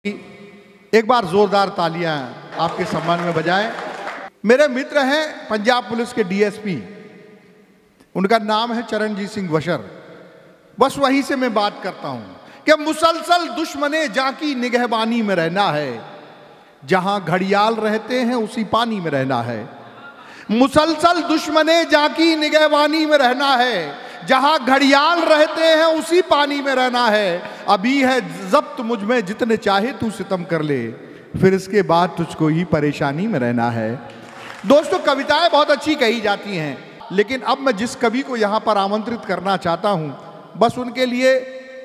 एक बार जोरदार तालियां आपके सम्मान में बजाएं। मेरे मित्र हैं पंजाब पुलिस के डीएसपी, उनका नाम है चरणजीत सिंह वशर। बस वहीं से मैं बात करता हूं कि मुसलसल दुश्मने जाकी निगहबानी में रहना है, जहां घड़ियाल रहते हैं उसी पानी में रहना है। मुसलसल दुश्मने जाकी निगहबानी में रहना है, जहां घड़ियाल रहते हैं उसी पानी में रहना है। अभी है जब्त मुझ में जितने चाहे तू सितम कर ले, फिर इसके बाद तुझको ही परेशानी में रहना है। दोस्तों, कविताएं बहुत अच्छी कही जाती हैं, लेकिन अब मैं जिस कवि को यहां पर आमंत्रित करना चाहता हूं, बस उनके लिए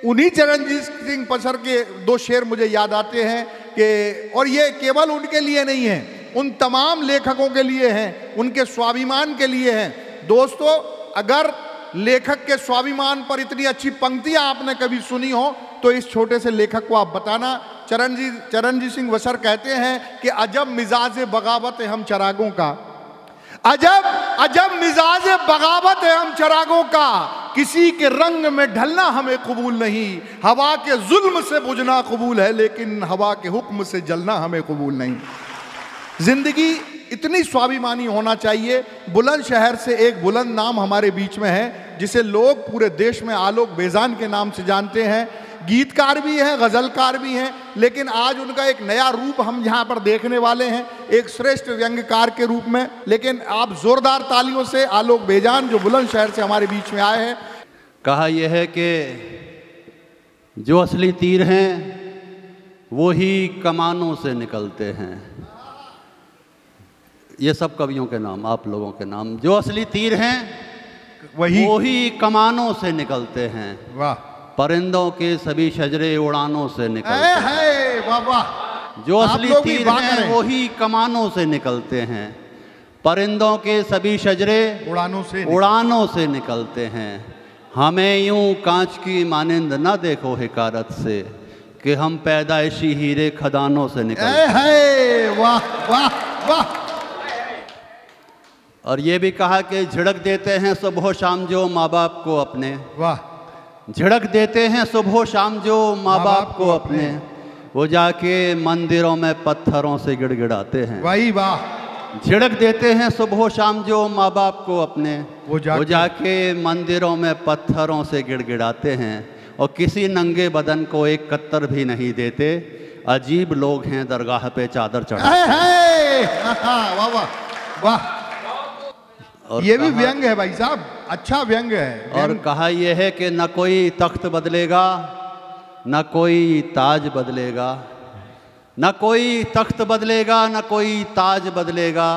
उन्हीं चरणजीत सिंह वशर के दो शेर मुझे याद आते हैं कि, और ये केवल उनके लिए नहीं है, उन तमाम लेखकों के लिए हैं, उनके स्वाभिमान के लिए हैं। दोस्तों, अगर लेखक के स्वाभिमान पर इतनी अच्छी पंक्तियां आपने कभी सुनी हो तो इस छोटे से लेखक को आप बताना। चरणजीत सिंह वशर कहते हैं कि अजब मिजाज बगावत है हम चरागों का, अजब अजब मिजाज बगावत है हम चरागों का, किसी के रंग में ढलना हमें कबूल नहीं, हवा के जुल्म से बुझना कबूल है लेकिन हवा के हुक्म से जलना हमें कबूल नहीं। जिंदगी इतनी स्वाभिमानी होना चाहिए। बुलंदशहर से एक बुलंद नाम हमारे बीच में है जिसे लोग पूरे देश में आलोक बेजान के नाम से जानते हैं। गीतकार भी हैं, गजलकार भी हैं, लेकिन आज उनका एक नया रूप हम यहाँ पर देखने वाले हैं, एक श्रेष्ठ व्यंग्यकार के रूप में। लेकिन आप जोरदार तालियों से आलोक बेजान जो बुलंदशहर से हमारे बीच में आए हैं। कहा यह है कि जो असली तीर हैं वो ही कमानों से निकलते हैं। ये सब कवियों के नाम, आप लोगों के नाम। जो असली तीर हैं वही कमानों से निकलते हैं। वाह। परिंदों के सभी शजरे उड़ानों से निकलते हैं। वाह वाह। जो असली तीर हैं वही कमानों से निकलते हैं। परिंदों के सभी शजरे उड़ानों से निकलते हैं। हमें यूं कांच की मानिंद न देखो हिकारत से, कि हम पैदाइशी हीरे खदानों से निकलते हैं। वाह वाह वाह। और ये भी कहा कि झिड़क देते हैं सुबह शाम जो माँ बाप को अपने। वाह। झिड़क देते हैं सुबह शाम जो माँ बाप को अपने, वो जाके मंदिरों में पत्थरों से गिड़गिड़ाते हैं। वाही वाह। झिड़क देते हैं सुबह शाम जो माँ बाप को अपने, वो जाके मंदिरों में पत्थरों से गिड़गिड़ाते हैं। और किसी नंगे बदन को एक कत्तर भी नहीं देते, अजीब लोग हैं दरगाह पे चादर चढ़ाते। वाह वाह वाह। और ये भी व्यंग है भाई साहब, अच्छा व्यंग है। और कहा यह है कि न कोई तख्त बदलेगा न कोई ताज बदलेगा, न कोई तख्त बदलेगा न कोई ताज बदलेगा,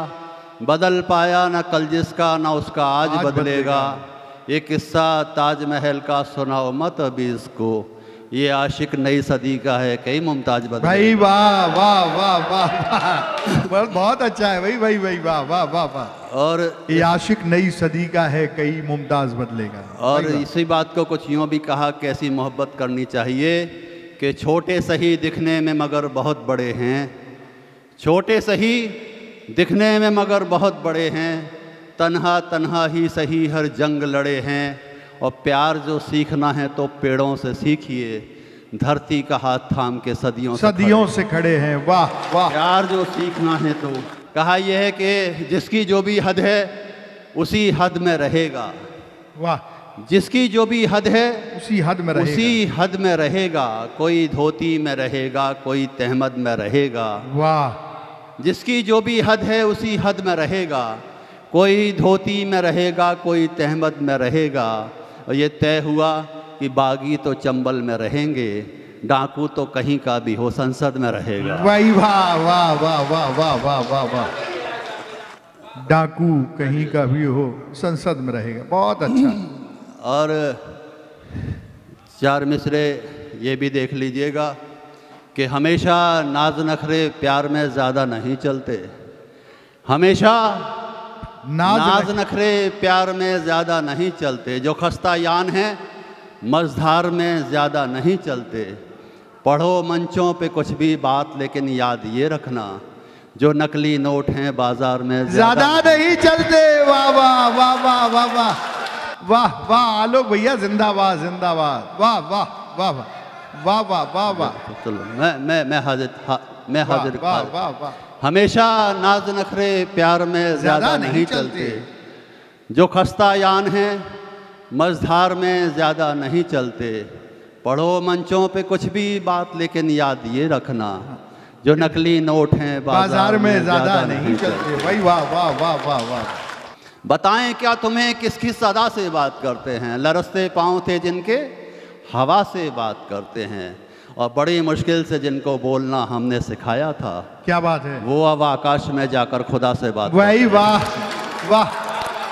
बदल पाया न कल जिसका न उसका आज बदलेगा। ये किस्सा ताजमहल का सुनाओ मत अभी इसको, ये आशिक नई सदी का है कई मुमताज बदलेगा। भाई वाह वाह वाह वाह, बहुत अच्छा है भाई भाई भाई, वाह वाह वाह वाह। और ये आशिक नई सदी का है कई मुमताज बदलेगा। और इसी बात को कुछ यूँ भी कहा कैसी मोहब्बत करनी चाहिए कि छोटे सही दिखने में मगर बहुत बड़े हैं, छोटे सही दिखने में मगर बहुत बड़े हैं, तन्हा तन्हा ही सही हर जंग लड़े हैं। और प्यार जो सीखना है तो पेड़ों से सीखिए, धरती का हाथ थाम के सदियों से खड़े हैं। वाह वाह। प्यार जो सीखना है तो कहा यह है कि जिसकी जो भी हद है उसी हद में रहेगा। वाह। जिसकी जो भी हद है उसी हद में रहेगा। कोई धोती में रहेगा, कोई तहमद में रहेगा। वाह। जिसकी जो भी हद है उसी हद में रहेगा, कोई धोती में रहेगा, कोई तहमद में रहेगा। और ये तय हुआ कि बागी तो चंबल में रहेंगे, डाकू तो कहीं का भी हो संसद में रहेगा। वाह वाह वाह वाह वाह वाह वाह वाह वाह। डाकू कहीं का भी हो संसद में रहेगा, बहुत अच्छा। और चार मिसरे ये भी देख लीजिएगा कि हमेशा नाज नखरे प्यार में ज़्यादा नहीं चलते, हमेशा नाज नखरे प्यार में ज़्यादा नहीं चलते। जो खस्ता यान है मझधार में ज़्यादा नहीं चलते। पढ़ो मंचों पे कुछ भी बात, लेकिन याद ये रखना जो नकली नोट हैं बाजार में ज़्यादा नहीं चलते। वाह वाह वाह वाह वाह वाह वाह वाह। आलोक भैया जिंदाबाद जिंदाबाद। वाह वाह वाह वाह। वाह वाह वाह वाह चलो मैं हाजिर वाह वाह वाह। हमेशा नाज नखरे प्यार में ज्यादा नहीं चलते, जो खस्ता यान है मझधार में ज्यादा नहीं चलते। पढ़ो मंचों पे कुछ भी बात, लेकिन याद ये रखना, जो नकली नोट हैं बाजार में ज्यादा नहीं चलते। भाई वाह वाह वाह वाह वाह। बताएं क्या तुम्हें किसकी सदा से बात करते हैं, लरसते पाँव थे जिनके हवा से बात करते हैं, और बड़ी मुश्किल से जिनको बोलना हमने सिखाया था, क्या बात है, वो अब आकाश में जाकर खुदा से बात। भाई वाह वाह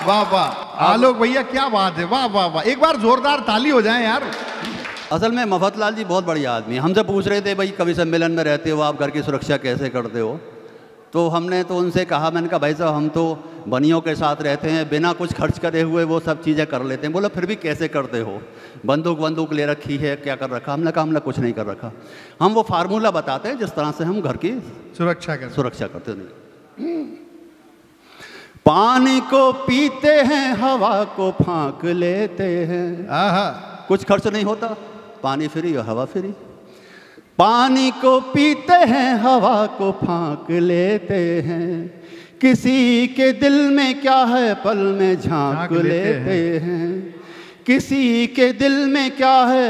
वाह वाह। आलोक भैया क्या बात है, वाह वाह वाह। एक बार जोरदार ताली हो जाए यार। असल में मफतलाल जी बहुत बढ़िया आदमी, हमसे पूछ रहे थे भाई कवि सम्मेलन में रहते हो आप, घर की सुरक्षा कैसे करते हो, तो हमने तो उनसे कहा, मैंने कहा भाई साहब हम तो बनियों के साथ रहते हैं, बिना कुछ खर्च करे हुए वो सब चीज़ें कर लेते हैं। बोला फिर भी कैसे करते हो, बंदूक ले रखी है, क्या कर रखा? हमने कहा हमने कुछ नहीं कर रखा, हम वो फार्मूला बताते हैं जिस तरह से हम घर की सुरक्षा करते नहीं। पानी को पीते हैं, हवा को फाँक लेते हैं, कुछ खर्च नहीं होता, पानी फ्री और हवा फ्री। पानी को पीते हैं, हवा को फाँक लेते हैं, किसी के दिल में क्या है पल में झांक लेते हैं, किसी के दिल में क्या है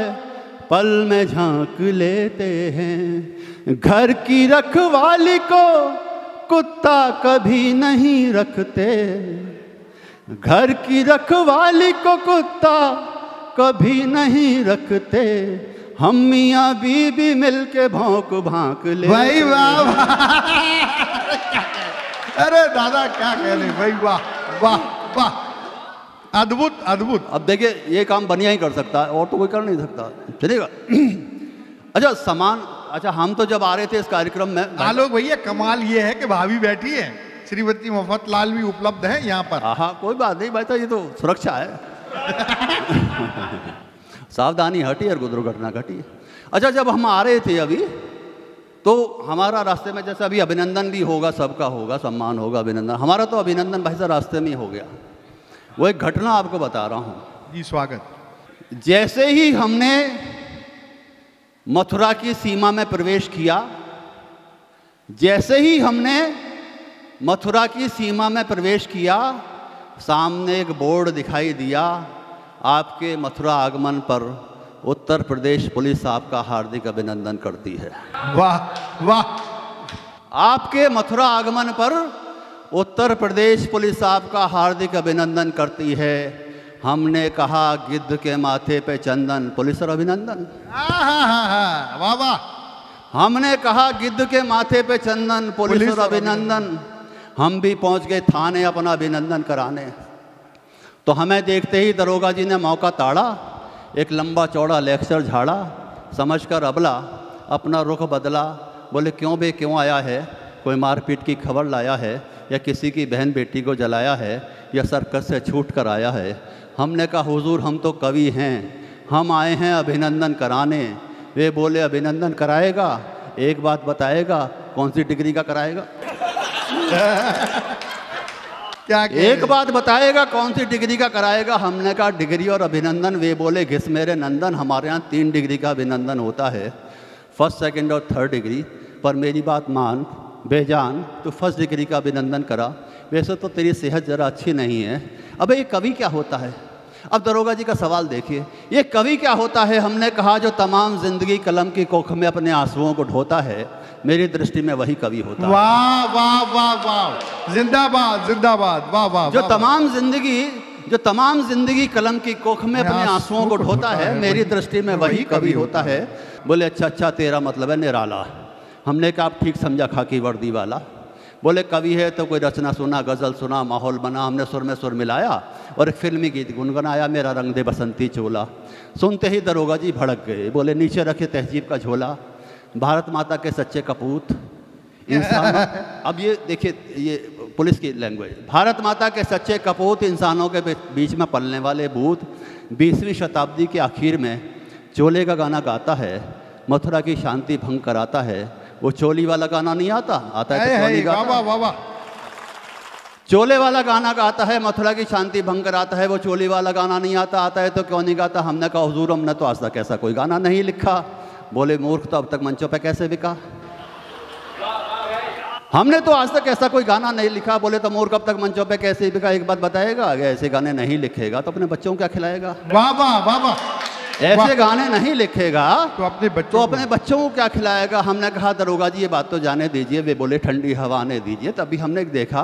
पल में झांक लेते हैं। घर की रखवाली को कुत्ता कभी नहीं रखते, घर की रखवाली को कुत्ता कभी नहीं रखते, हम मियाँ बीबी मिलके भौंक भांक ले। भाई वाह अरे दादा क्या कह रहे भाई, वाह वाह वाह, अद्भुत अद्भुत। अब देखिए ये काम बनिया ही कर सकता है और तो कोई कर नहीं सकता, चलेगा। अच्छा अच्छा हम तो जब आ रहे थे इस कार्यक्रम में, आलोक भैया कमाल ये है कि भाभी बैठी है, श्रीमती मफतलाल भी उपलब्ध है यहाँ पर। हाँ कोई बात नहीं भाई, तो ये तो सुरक्षा है। सावधानी हटी और दुर्घटना घटी। अच्छा जब हम आ रहे थे अभी, तो हमारा रास्ते में जैसे अभी अभिनंदन भी होगा, सबका होगा, सम्मान होगा, अभिनंदन, हमारा तो अभिनंदन भाई साहब रास्ते में ही हो गया। वो एक घटना आपको बता रहा हूँ जी, स्वागत। जैसे ही हमने मथुरा की सीमा में प्रवेश किया, जैसे ही हमने मथुरा की सीमा में प्रवेश किया, सामने एक बोर्ड दिखाई दिया, आपके मथुरा आगमन पर उत्तर प्रदेश पुलिस आपका हार्दिक अभिनंदन करती है। वाह वाह। आपके मथुरा आगमन पर उत्तर प्रदेश पुलिस आपका हार्दिक अभिनंदन करती है। हमने कहा गिद्ध के माथे पे चंदन, पुलिस और अभिनंदन। वाह वाह। हमने कहा गिद्ध के माथे पे चंदन, पुलिस और अभिनंदन। हम भी पहुंच गए थाने अपना अभिनंदन कराने। तो हमें देखते ही दरोगा जी ने मौका ताड़ा, एक लंबा चौड़ा लेक्चर झाड़ा, समझकर अबला अपना रुख बदला। बोले क्यों बे क्यों आया है, कोई मारपीट की खबर लाया है, या किसी की बहन बेटी को जलाया है, या सर्कस से छूट कर आया है? हमने कहा हुजूर हम तो कवि हैं, हम आए हैं अभिनंदन कराने। वे बोले अभिनंदन कराएगा, एक बात बताएगा, कौन सी डिग्री का कराएगा? क्या एक बात बताएगा कौन सी डिग्री का कराएगा? हमने कहा डिग्री और अभिनंदन। वे बोले घिस मेरे नंदन, हमारे यहाँ 3 डिग्री का अभिनंदन होता है, फर्स्ट सेकंड और थर्ड डिग्री, पर मेरी बात मान बेजान, तो फर्स्ट डिग्री का अभिनंदन करा। वैसे तो तेरी सेहत ज़रा अच्छी नहीं है। अब ये कवि क्या होता है? अब दरोगा जी का सवाल देखिए, ये कवि क्या होता है? हमने कहा जो तमाम जिंदगी कलम की कोख में अपने आंसुओं को ढोता है, मेरी दृष्टि में वही कवि होता है। वाह वाह वाह वाह, जिंदाबाद जिंदाबाद, वाह वाह। जो तमाम जिंदगी कलम की कोख में अपने आंसुओं को ढोता है, मेरी दृष्टि में वही कवि होता है। बोले अच्छा तेरा मतलब है निराला। हमने कहा आप ठीक समझा, खाकी वर्दी वाला। बोले कवि है तो कोई रचना सुना, गज़ल सुना, माहौल बना। हमने सुर में सुर मिलाया और एक फिल्मी गीत गुनगुनाया, मेरा रंग दे बसंती चोला। सुनते ही दरोगा जी भड़क गए। बोले नीचे रखे तहजीब का झोला, भारत माता के सच्चे कपूत इंसान। अब ये देखिए, ये पुलिस की लैंग्वेज, भारत माता के सच्चे कपूत, इंसानों के बीच में पलने वाले भूत। 20वीं शताब्दी के आखिर में चोले का गाना गाता है, मथुरा की शांति भंग कराता है। वो चोली वाला गाना नहीं आता है तो वाह वाह। चोले वाला गाना गाता है, मथुरा की शांति भंग कराता है। वो चोली वाला गाना नहीं आता है तो क्यों नहीं गाता? हमने कहा हुजूर हमने तो आज तक ऐसा कोई गाना नहीं लिखा। बोले मूर्ख तो अब तक मंचों पे कैसे बिका। हमने तो आज तक ऐसा कोई गाना नहीं लिखा। बोले तो मूर्ख अब तक मंचों पे कैसे बिका। एक बात बताएगा, अगर ऐसे गाने नहीं लिखेगा तो अपने बच्चों को क्या खिलाएगा। वाह वाह वाह वाह। ऐसे गाने नहीं लिखेगा तो अपने बच्चों को क्या खिलाएगा। हमने कहा दरोगा जी ये बात तो जाने दीजिए। वे बोले ठंडी हवा आने दीजिए। तभी हमने देखा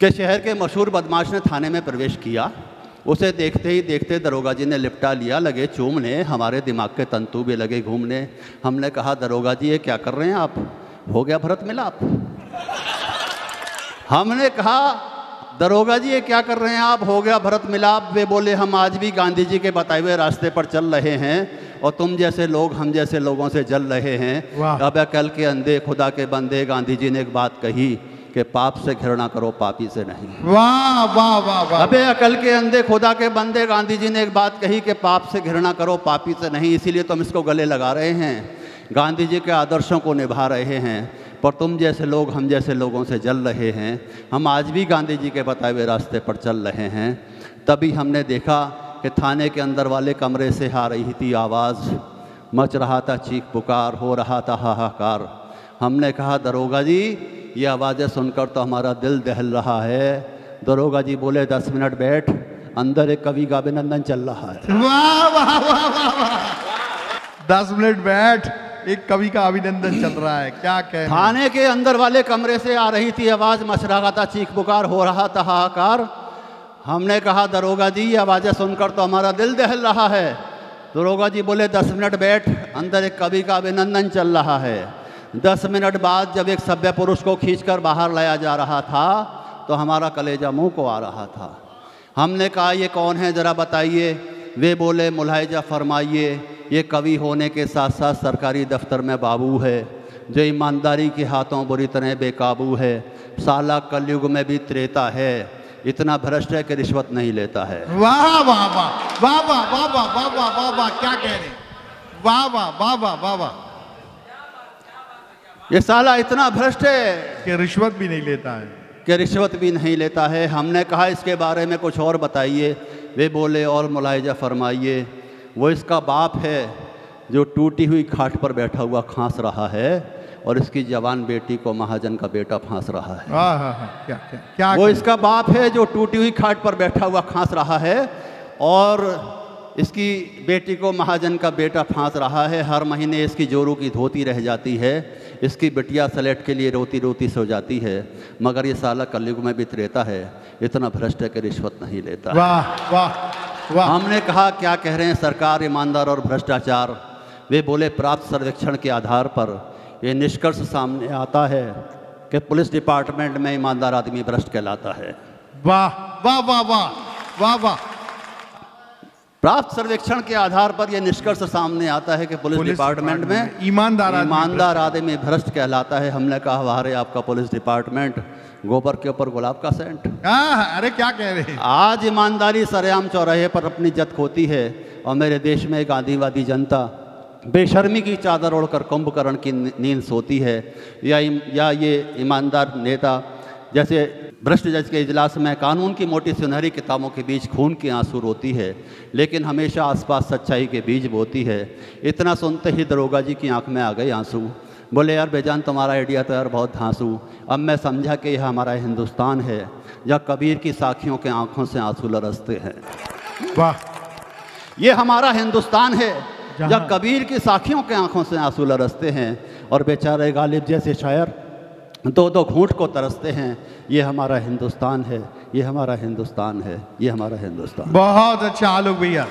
कि शहर के मशहूर बदमाश ने थाने में प्रवेश किया। उसे देखते ही देखते दरोगा जी ने लिपटा लिया, लगे चूमने, हमारे दिमाग के तंतु भी लगे घूमने। हमने कहा दरोगा जी ये क्या कर रहे हैं आप, हो गया भरत मिलाप। हमने कहा दरोगा जी ये क्या कर रहे हैं आप, हो गया भरत मिलाप। वे बोले हम आज भी गांधी जी के बताए हुए रास्ते पर चल रहे हैं और तुम जैसे लोग हम जैसे लोगों से जल रहे हैं। अब कल के अंधे खुदा के बंदे, गांधी जी ने एक बात कही कि पाप से घृणा करो पापी से नहीं। वाह वाह वाह वाह। अबे अकल के अंधे खुदा के बंदे, गांधी जी ने एक बात कही कि पाप से घृणा करो पापी से नहीं। इसीलिए तुम इसको गले लगा रहे हैं, गांधी जी के आदर्शों को निभा रहे हैं, पर तुम जैसे लोग हम जैसे लोगों से जल रहे हैं। हम आज भी गांधी जी के बताए हुए रास्ते पर चल रहे हैं। तभी हमने देखा कि थाने के अंदर वाले कमरे से आ रही थी आवाज़, मच रहा था चीख पुकार, हो रहा था हाहाकार। हमने कहा दरोगा जी ये आवाज़ें सुनकर तो हमारा दिल दहल रहा है। दरोगा जी बोले 10 मिनट बैठ, अंदर एक कवि का अभिनंदन चल रहा है। वाह वाह वाह वाह। 10 मिनट बैठ, एक कवि का अभिनंदन चल रहा है। क्या कह। थाने के अंदर वाले कमरे से आ रही थी आवाज़, मच रहा था चीख पुकार, हो रहा था हाहाकार। हमने कहा दरोगा जी ये आवाज़ें सुनकर तो हमारा दिल दहल रहा है। दरोगा जी बोले 10 मिनट बैठ, अंदर एक कवि का अभिनंदन चल रहा है। 10 मिनट बाद जब एक सभ्य पुरुष को खींचकर बाहर लाया जा रहा था तो हमारा कलेजा मुंह को आ रहा था। हमने कहा ये कौन है ज़रा बताइए। वे बोले मुलाहिजा फरमाइए, ये कवि होने के साथ साथ सरकारी दफ्तर में बाबू है, जो ईमानदारी के हाथों बुरी तरह बेकाबू है, साला कलयुग में भी त्रेता है, इतना भ्रष्ट है कि रिश्वत नहीं लेता है। वाह वाह वाह वाह वाह वाह वाह वाह वाह वाह वाह। क्या कह रहे, वाह वाह वाह वाह वाह वाह। ये साला इतना भ्रष्ट है कि रिश्वत भी नहीं लेता है, कि रिश्वत भी नहीं लेता है। हमने कहा इसके बारे में कुछ और बताइए। वे बोले और मुलाहिजा फरमाइए, वो इसका बाप है जो टूटी हुई खाट पर बैठा हुआ खांस रहा है और इसकी जवान बेटी को महाजन का बेटा फांस रहा है। क्या क्या क्या। वो इसका बाप है जो टूटी हुई खाट पर बैठा हुआ खांस रहा है और इसकी बेटी को महाजन का बेटा फांस रहा है। हर महीने इसकी जोरू की धोती रह जाती है, इसकी बिटिया सलेट के लिए रोती रोती सो जाती है, मगर ये साला कलयुग में भी त्रेता है, इतना भ्रष्ट है कि रिश्वत नहीं लेता। वाह वाह वाह। हमने कहा क्या कह रहे हैं सरकार, ईमानदार और भ्रष्टाचार। वे बोले प्राप्त सर्वेक्षण के आधार पर ये निष्कर्ष सामने आता है कि पुलिस डिपार्टमेंट में ईमानदार आदमी भ्रष्ट कहलाता है। वाह वाह वाह वाह वाह वाह। प्राप्त सर्वेक्षण के आधार पर यह निष्कर्ष सामने आता है कि पुलिस डिपार्टमेंट में ईमानदार आदमी भ्रष्ट कहलाता है। हमने कहा वाह आपका पुलिस डिपार्टमेंट गोबर के ऊपर गुलाब का सेंट। अरे क्या कह रहे हैं। आज ईमानदारी सरेआम चौराहे पर अपनी इज्जत खोती है और मेरे देश में गांधीवादी जनता बेशर्मी की चादर ओढ़कर कुंभकर्ण की नींद सोती है, या ये ईमानदार नेता जैसे भ्रष्ट जज के इजलास में कानून की मोटी सुनहरी किताबों के बीच खून के आंसू रोती है, लेकिन हमेशा आसपास सच्चाई के बीज बोती है। इतना सुनते ही दरोगा जी की आंख में आ गए आंसू। बोले यार बेजान तुम्हारा आइडिया तो यार बहुत धांसू। अब मैं समझा कि यह हमारा हिंदुस्तान है जहाँ कबीर की साखियों के आंखों से आंसू लरसते हैं। वाह, ये हमारा हिंदुस्तान है जहाँ कबीर की साखियों के आंखों से आंसू लरसते हैं और बेचारे गालिब जैसे शायर दो दो घूंट को तरसते हैं। ये हमारा हिंदुस्तान है, ये हमारा हिंदुस्तान है, ये हमारा हिंदुस्तान। बहुत अच्छा आलोक भैया।